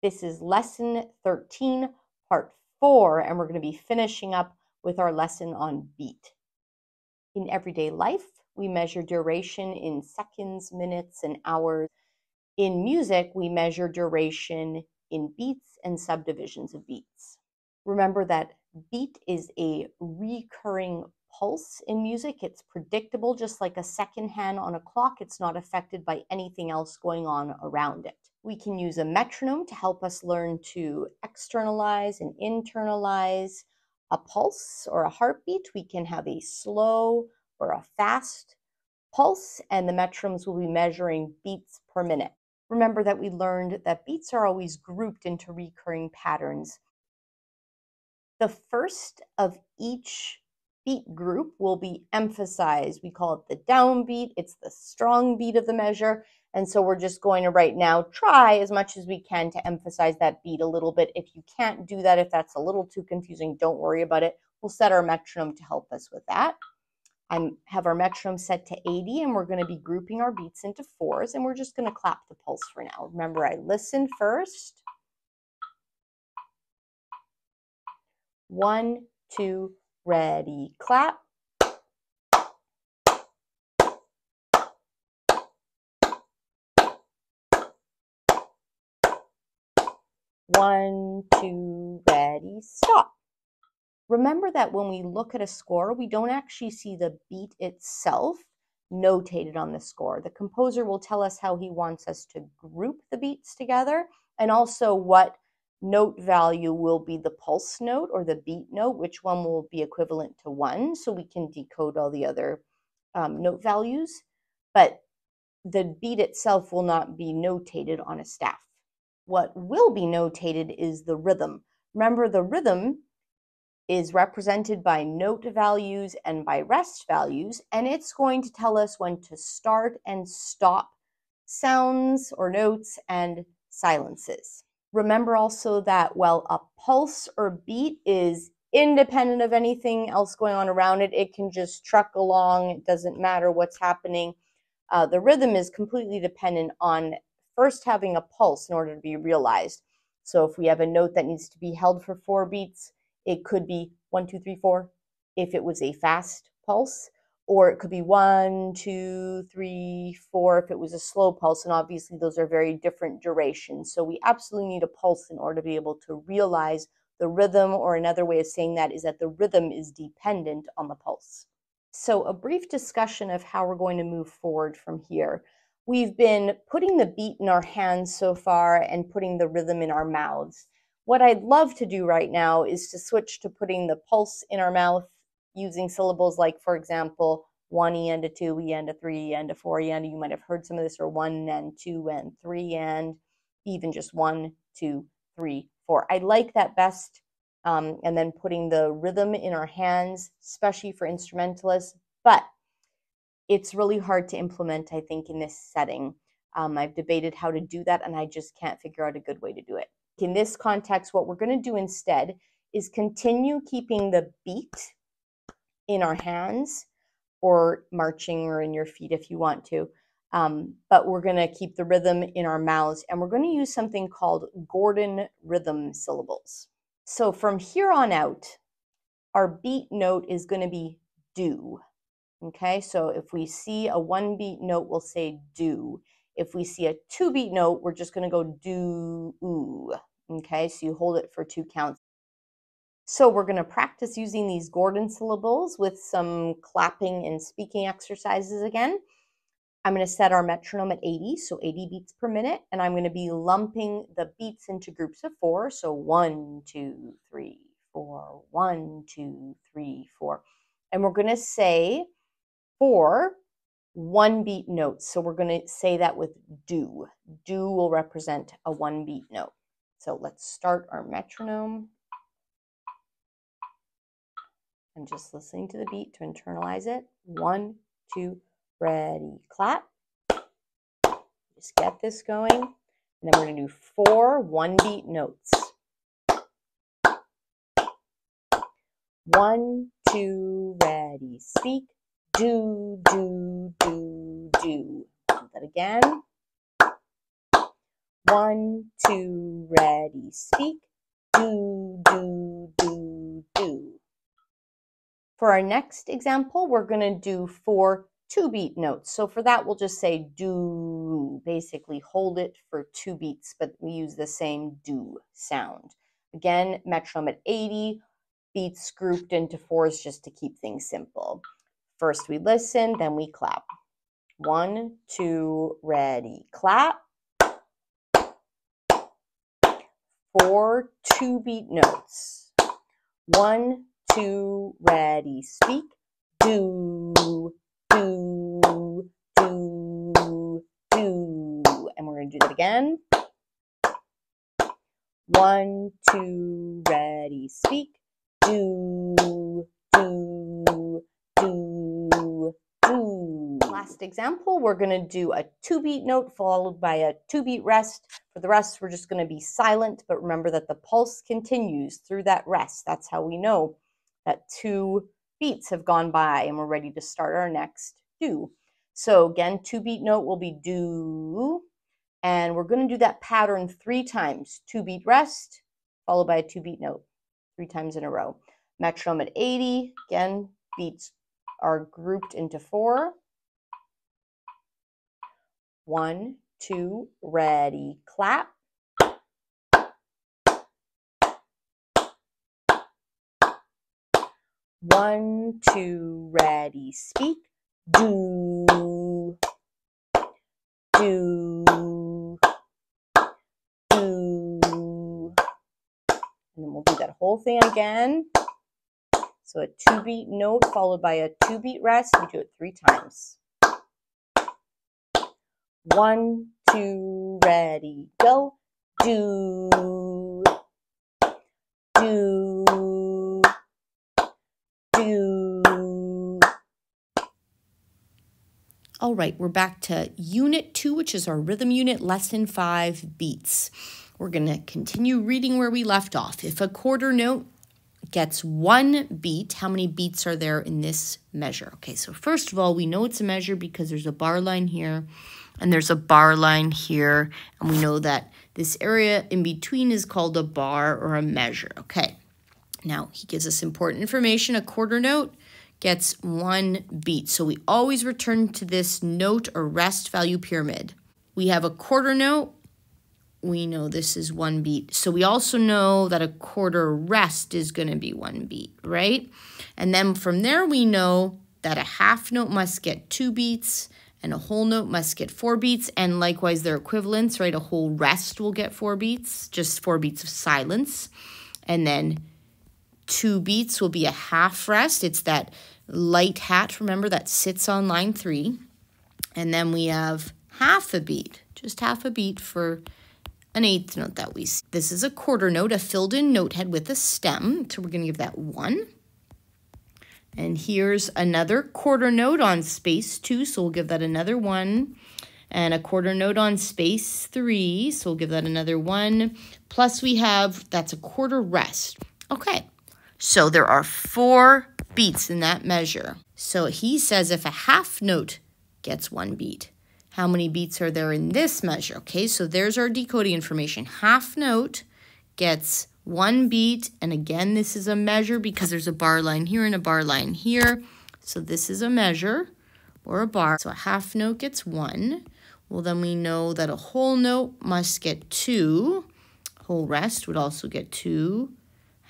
This is lesson 13, part 4, and we're going to be finishing up with our lesson on beat. In everyday life, we measure duration in seconds, minutes, and hours. In music, we measure duration in beats and subdivisions of beats. Remember that beat is a recurring pulse in music. It's predictable, just like a second hand on a clock. It's not affected by anything else going on around it. We can use a metronome to help us learn to externalize and internalize a pulse or a heartbeat. We can have a slow or a fast pulse, and the metronomes will be measuring beats per minute. Remember that we learned that beats are always grouped into recurring patterns. The first of each beat group will be emphasized. We call it the downbeat. It's the strong beat of the measure. And so we're just going to right now try as much as we can to emphasize that beat a little bit. If you can't do that, if that's a little too confusing, don't worry about it. We'll set our metronome to help us with that. I have our metronome set to 80, and we're going to be grouping our beats into 4s, and we're just going to clap the pulse for now. Remember, I listen first. 1, 2, ready, clap. One, two, ready, stop. Remember that when we look at a score, we don't actually see the beat itself notated on the score. The composer will tell us how he wants us to group the beats together, and also what note value will be the pulse note or the beat note, which one will be equivalent to 1, so we can decode all the other note values. But the beat itself will not be notated on a staff. What will be notated is the rhythm. Remember, the rhythm is represented by note values and by rest values, and it's going to tell us when to start and stop sounds or notes and silences. Remember also that while a pulse or beat is independent of anything else going on around it, it can just truck along. It doesn't matter what's happening. The rhythm is completely dependent on first having a pulse in order to be realized. So if we have a note that needs to be held for 4 beats, it could be 1, 2, 3, 4 if it was a fast pulse, or it could be 1, 2, 3, 4 if it was a slow pulse, and obviously those are very different durations. So we absolutely need a pulse in order to be able to realize the rhythm, or another way of saying that is that the rhythm is dependent on the pulse. So a brief discussion of how we're going to move forward from here. We've been putting the beat in our hands so far and putting the rhythm in our mouths. What I'd love to do right now is to switch to putting the pulse in our mouth using syllables like, for example, 1 and a 2 and a 3 and a 4 and. You might have heard some of this, or 1 and 2 and 3 and, even just 1, 2, 3, 4. I like that best. And then putting the rhythm in our hands, especially for instrumentalists, but it's really hard to implement, I think, in this setting. I've debated how to do that, and I just can't figure out a good way to do it. In this context, what we're going to do instead is continue keeping the beat in our hands, or marching, or in your feet if you want to. But we're going to keep the rhythm in our mouths, and we're going to use something called Gordon rhythm syllables. So from here on out, our beat note is going to be do. Okay, so if we see a 1 beat note, we'll say do. If we see a 2 beat note, we're just going to go do, ooh. Okay, so you hold it for 2 counts. So we're going to practice using these Gordon syllables with some clapping and speaking exercises again. I'm going to set our metronome at 80, so 80 beats per minute, and I'm going to be lumping the beats into groups of 4. So 1, 2, 3, 4, 1, 2, 3, 4. And we're going to say 4 1 beat notes. So we're going to say that with do. Do will represent a 1 beat note. So let's start our metronome. I'm just listening to the beat to internalize it. 1, 2, ready, clap. Just get this going. And then we're going to do 4 1 beat notes. 1, 2, ready, speak. Do, do, do, do. Do that again. 1, 2, ready, speak. Do, do, do, do. For our next example, we're going to do 4 2-beat notes. So for that, we'll just say do, basically hold it for 2 beats, but we use the same do sound. Again, metronome at 80, beats grouped into 4s just to keep things simple. First we listen, then we clap. 1, 2, ready, clap. 4 2-beat notes. 1, 2, ready, speak. Do, do, do, do. And we're going to do that again. 1, 2, ready, speak. Do, do, do, do. Last example, we're going to do a 2-beat note followed by a 2-beat rest. For the rest, we're just going to be silent, but remember that the pulse continues through that rest. That's how we know that 2 beats have gone by and we're ready to start our next do. So again, 2-beat note will be do, and we're going to do that pattern 3 times. 2-beat rest, followed by a 2-beat note, 3 times in a row. Metronome at 80, again, beats are grouped into 4. 1, 2, ready, clap. 1, 2, ready, speak. Do, do, do. And then we'll do that whole thing again. So a 2-beat note followed by a 2-beat rest. We do it 3 times. 1, 2, ready, go. Do, do, do. All right, we're back to Unit 2, which is our rhythm unit, Lesson 5, beats. We're going to continue reading where we left off. If a quarter note gets 1 beat, how many beats are there in this measure? Okay, so first of all, we know it's a measure because there's a bar line here and there's a bar line here, and we know that this area in between is called a bar or a measure. Okay, now he gives us important information. A quarter note gets 1 beat. So we always return to this note or rest value pyramid. We have a quarter note. We know this is 1 beat. So we also know that a quarter rest is going to be 1 beat, right? And then from there, we know that a half note must get 2 beats and a whole note must get 4 beats. And likewise, they're equivalents, right? A whole rest will get 4 beats, just 4 beats of silence. And then 2 beats will be a half rest. It's that light hat, remember, that sits on line 3. And then we have half a beat, just half a beat for an 8th note that we see. This is a quarter note, a filled-in note head with a stem. So we're going to give that 1. And here's another quarter note on space 2, so we'll give that another 1. And a quarter note on space 3, so we'll give that another 1. Plus we have, that's a quarter rest. Okay, so there are 4 beats in that measure. So he says if a half note gets 1 beat, how many beats are there in this measure? Okay, so there's our decoding information. Half note gets 1 beat, and again, this is a measure because there's a bar line here and a bar line here. So this is a measure or a bar. So a half note gets 1. Well, then we know that a whole note must get 2. Whole rest would also get 2.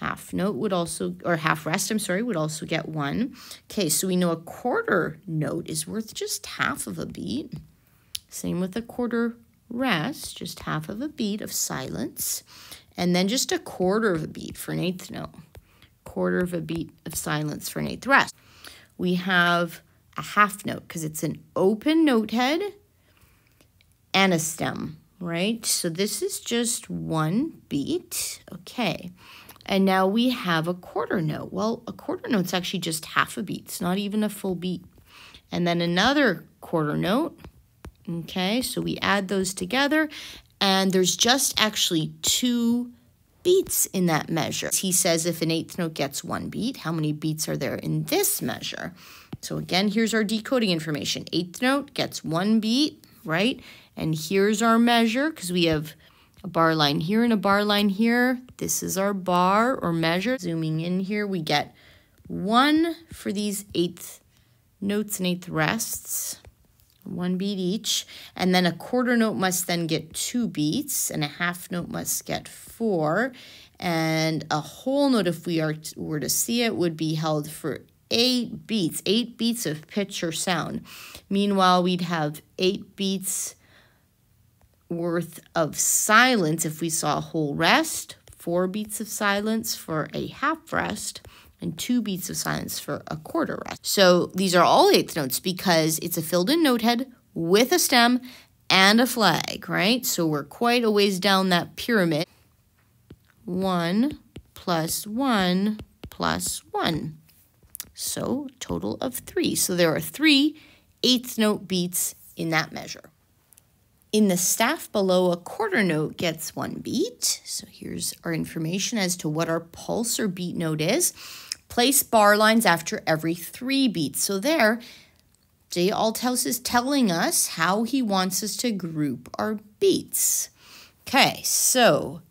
Half note would also, or half rest, I'm sorry, would also get 1. Okay, so we know a quarter note is worth just half of a beat. Same with a quarter rest, just half of a beat of silence. And then just a quarter of a beat for an 8th note. Quarter of a beat of silence for an 8th rest. We have a half note because it's an open note head and a stem, right? So this is just 1 beat. Okay. And now we have a quarter note. Well, a quarter note's actually just half a beat. It's not even a full beat. And then another quarter note. Okay, so we add those together, and there's just actually 2 beats in that measure. He says if an 8th note gets 1 beat, how many beats are there in this measure? So again, here's our decoding information. 8th note gets 1 beat, right? And here's our measure, because we have a bar line here and a bar line here. This is our bar or measure. Zooming in here, we get 1 for these eighth notes and eighth rests, 1 beat each, and then a quarter note must then get 2 beats, and a half note must get 4, and a whole note, if we were to see it, would be held for 8 beats of pitch or sound. Meanwhile, we'd have 8 beats worth of silence if we saw a whole rest, 4 beats of silence for a half rest, and 2 beats of silence for a quarter rest. So these are all eighth notes because it's a filled-in note head with a stem and a flag, right? So we're quite a ways down that pyramid. 1 plus 1 plus 1. So total of 3. So there are 3 eighth note beats in that measure. In the staff below, a quarter note gets 1 beat. So here's our information as to what our pulse or beat note is. Place bar lines after every 3 beats. So there, J. Althouse is telling us how he wants us to group our beats. Okay, so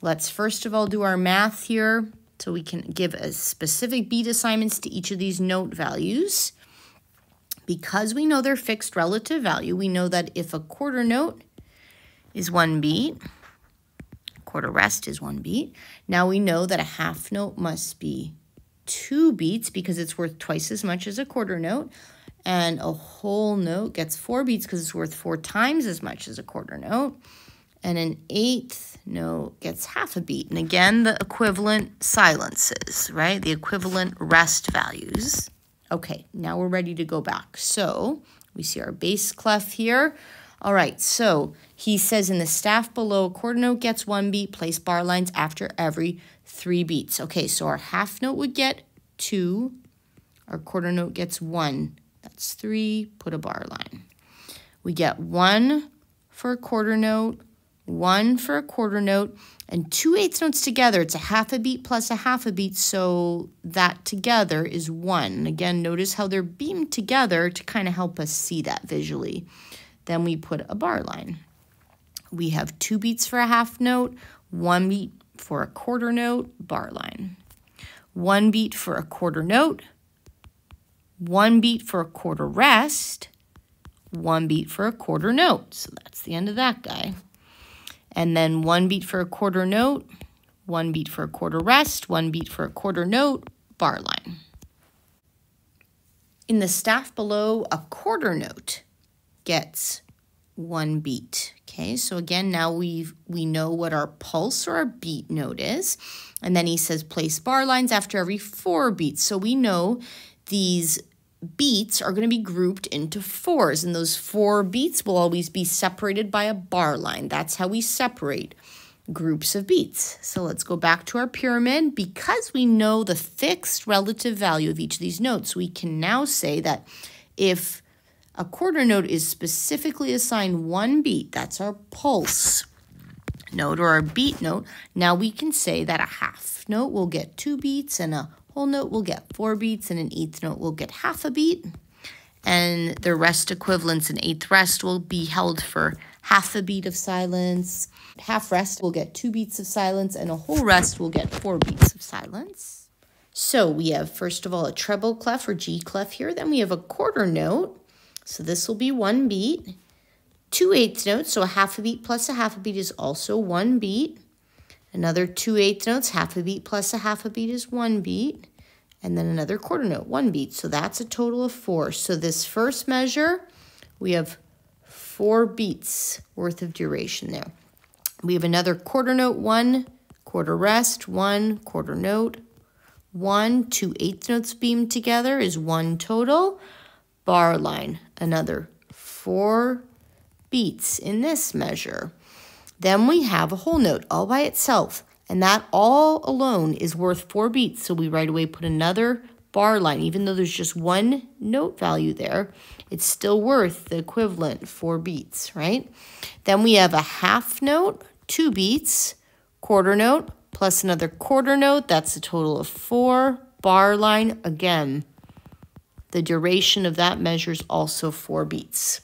let's first of all do our math here so we can give a specific beat assignments to each of these note values. Because we know they're fixed relative value, we know that if a quarter note is 1 beat, quarter rest is 1 beat. Now we know that a half note must be 2 beats because it's worth twice as much as a quarter note. And a whole note gets 4 beats because it's worth 4 times as much as a quarter note. And an eighth note gets half a beat. And again, the equivalent silences, right? The equivalent rest values. Okay, now we're ready to go back. So we see our bass clef here. All right, so he says in the staff below, a quarter note gets 1 beat, place bar lines after every 3 beats. Okay, so our half note would get 2. Our quarter note gets 1. That's 3, put a bar line. We get 1 for a quarter note, 1 for a quarter note, and 2 eighths notes together. It's a half a beat plus a half a beat, so that together is 1. And again, notice how they're beamed together to kind of help us see that visually. Then we put a bar line. We have 2 beats for a half note, 1 beat for a quarter note, bar line. 1 beat for a quarter note, 1 beat for a quarter rest, 1 beat for a quarter note. So that's the end of that guy. And then 1 beat for a quarter note, 1 beat for a quarter rest, 1 beat for a quarter note, bar line. In the staff below, a quarter note gets 1 beat. Okay, so again, now we know what our pulse or our beat note is. And then he says place bar lines after every 4 beats. So we know these beats are going to be grouped into 4s, and those 4 beats will always be separated by a bar line. That's how we separate groups of beats. So let's go back to our pyramid. Because we know the fixed relative value of each of these notes, we can now say that if a quarter note is specifically assigned 1 beat, that's our pulse note or our beat note, now we can say that a half note will get 2 beats and a whole note will get 4 beats and an eighth note will get half a beat. And the rest equivalents, an eighth rest will be held for half a beat of silence. Half rest will get 2 beats of silence and a whole rest will get 4 beats of silence. So we have, first of all, a treble clef or G clef here. Then we have a quarter note. So this will be 1 beat. 2 eighth notes, so a half a beat plus a half a beat is also 1 beat. Another 2 eighth notes, half a beat plus a half a beat is 1 beat. And then another quarter note, 1 beat. So that's a total of 4. So this first measure, we have 4 beats worth of duration there. We have another quarter note, 1, quarter rest, 1, quarter note, 1, 2 eighth notes beamed together is 1 total. Bar line, another 4 beats in this measure. Then we have a whole note all by itself, and that all alone is worth 4 beats. So we right away put another bar line. Even though there's just 1 note value there, it's still worth the equivalent 4 beats, right? Then we have a half note, 2 beats, quarter note, plus another quarter note. That's a total of 4. Bar line, again, the duration of that measure is also 4 beats.